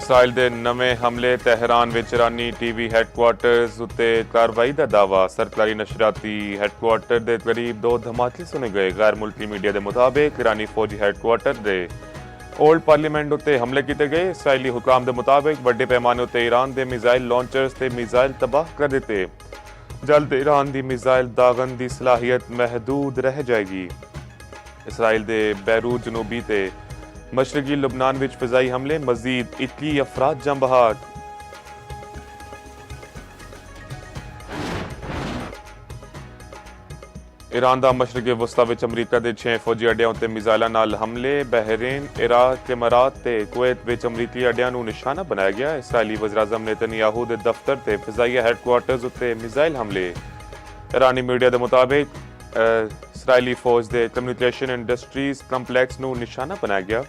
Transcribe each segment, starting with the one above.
Israel के नवे हमले तेहरान विच ईरानी टीवी हैडकुआर्टर्स उत्ते कार्रवाई का दावा। सरकारी नशरियाती हैडकुआर्टर के करीब 2 धमाके सुने गए। गैर मुल्की मीडिया के मुताबिक ईरानी फौजी हैडकुआर्टर के ओल्ड पार्लीमेंट उत्ते हमले किए गए। इसराइली हुकाम के मुताबिक बड़े पैमाने उत्ते ईरान के मिसाइल लॉन्चर्स ते मिसाइल तबाह कर दिते। जल्द ईरान की मिसाइल दागन की सलाहियत महदूद रह जाएगी। इसराइल के बैरूत जनूबी ते मशरकी लुबनान विच फिजाई हमले, मजीद 21 अफराद जम बहार। ईरान दा मशरकी वस्ता विच अमरीका के 6 फौजी अड्डियां उत्ते मिसाइलां नाल हमले। बहरीन, इराक, इमारात ते कुवैत विच अमरीकी अड्डियां नूं निशाना बनाया गया। इसराइली वज़ीर-ए-आज़म नेतन्याहू दे दफ्तर ते फिजाइया हैडकुआर्टर्स उत्ते मिसाइल हमले। ईरानी मीडिया के मुताबिक इसराइली फौज के कम्युनिकेशन इंडस्ट्रीज कंपलैक्स नूं निशाना बनाया गया।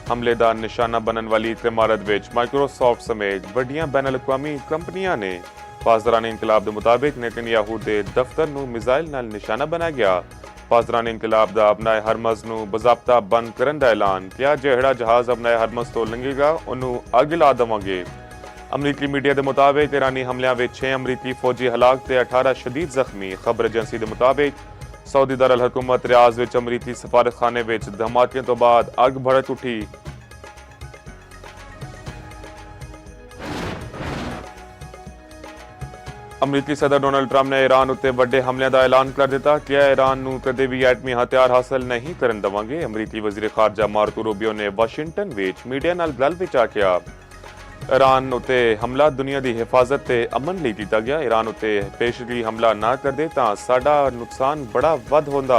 हमले का निशाना बनने वाली इमारत विच माइक्रोसॉफ्ट समेत वड्डियां बैन-अल-अक़वामी कंपनियां ने। पासदारान इंकलाब के मुताबिक नेतन्याहू के दफ्तर नूं मिसाइल नाल निशाना बनाया गया। पासदारान इंकलाब का अपनाए हरमज नूं बज़ाब्ता बंद करने का ऐलान किया। जेहड़ा जहाज अपनाए हरमज तो लंघेगा उन्होंने अग ला देवांगे। अमरीकी मीडिया के मुताबिक ईरानी हमलों में 6 अमरीकी फौजी हलाक ते 18 शदीद जख्मी। खबर एजेंसी के मुताबिक सऊदी दारुल हुकूमत रियाज विच अमरीकी सफारत खाने विच धमाके तो बाद अग भड़क उठी। अमरीकी सदर डोनाल्ड ट्रंप ने ईरान उत्ते बड़े हमले का ऐलान कर दिता कि ईरान नूं कदे भी एटमी हथियार हासिल नहीं करन देवांगे। अमरीकी वज़ीर खारजा मार्को रूबियो ने वाशिंगटन विच मीडिया नाल गल विच आखिया ईरान उत्ते हमला दुनिया की हिफाजत ते अमन लई कीता गया। ईरान उत्ते पेशगी हमला ना कर दे तां साडा नुकसान बड़ा वध होंदा।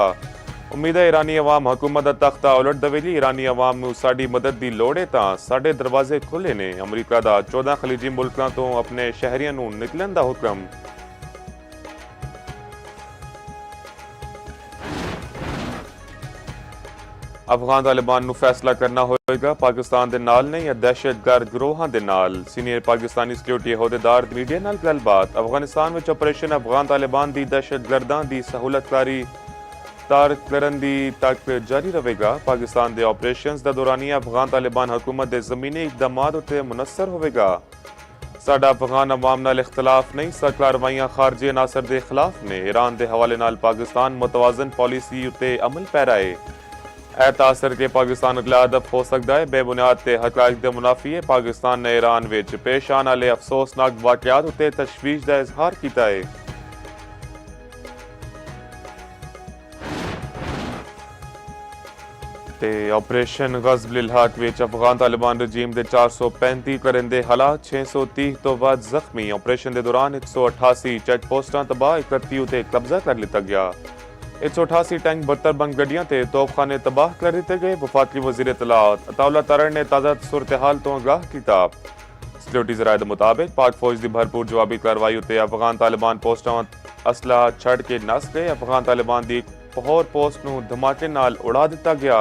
उम्मीद है ईरानी अवाम हुकूमत दा तख्ता उलट देवेगी। ईरानी अवाम नूं साडी मदद की लोड़ है तां साडे दरवाजे खुले ने। अमरीका दा 14 खलीजी मुल्कां तो अपने शहरियां नूं निकलन दा हुक्म। अफगान तालिबान नूं फैसला करना होएगा पाकिस्तान दे नाल नहीं या दहशतगर्द गिरोहां दे नाल। सीनियर पाकिस्तानी सिक्योरिटी अहदेदार मीडिया नाल गलबात। अफगानिस्तान विच ऑपरेशन अफगान तालिबान दी दहशतगर्दां दी सहूलतकारी तार करन दी तक जारी रहेगा। पाकिस्तान दे ऑपरेशंस दा दौरानिया अफगान तालिबान हुकूमत दे ज़मीनी इकदामात उत्ते मुनस्सर होवेगा। साडा अफगान अवाम नाल इख्तलाफ नहीं, सा कार्रवाइयां खारजी अनासर दे खिलाफ ने। ईरान दे हवाले नाल पाकिस्तान मुतवाजन पॉलिसी उत्ते अमल पैरा है। ए तासर के पाकिस्तान अगला हदफ हो सकता है। बेबुनियाद ते हक़ाइक़ दे मुनाफी है। पाकिस्तान ने ईरान विच पेश आने वाले अफसोसनाक वाक़यात उत्ते तशवीश का इजहार किया है। ऑपरेशन ग़ज़ब-उल हक़ विच अफगान तालिबान रजीम के 435 करिंदे हलाक, 630 तो वध जख्मी। ऑपरेशन के दौरान 188 चेक पोस्टां तबाह, 31 उत्ते कब्जा कर लिया गया। 188 टैंक 72 बंद गड्डियां ते तोपखाने तबाह कर दिए गए। वफाकी वज़ीर इत्तलात अताउल्लाह तरर ने ताज़ा सूरत हाल तो आगाह किया। सिक्योरिटी ज़राए के मुताबिक पाक फौज की भरपूर जवाबी कार्रवाई उत्ते अफगान तालिबान पोस्टां असला छड़ के नस गए। अफगान तालिबान की एक होर पोस्ट नूं धमाके नाल उड़ा दिता गया।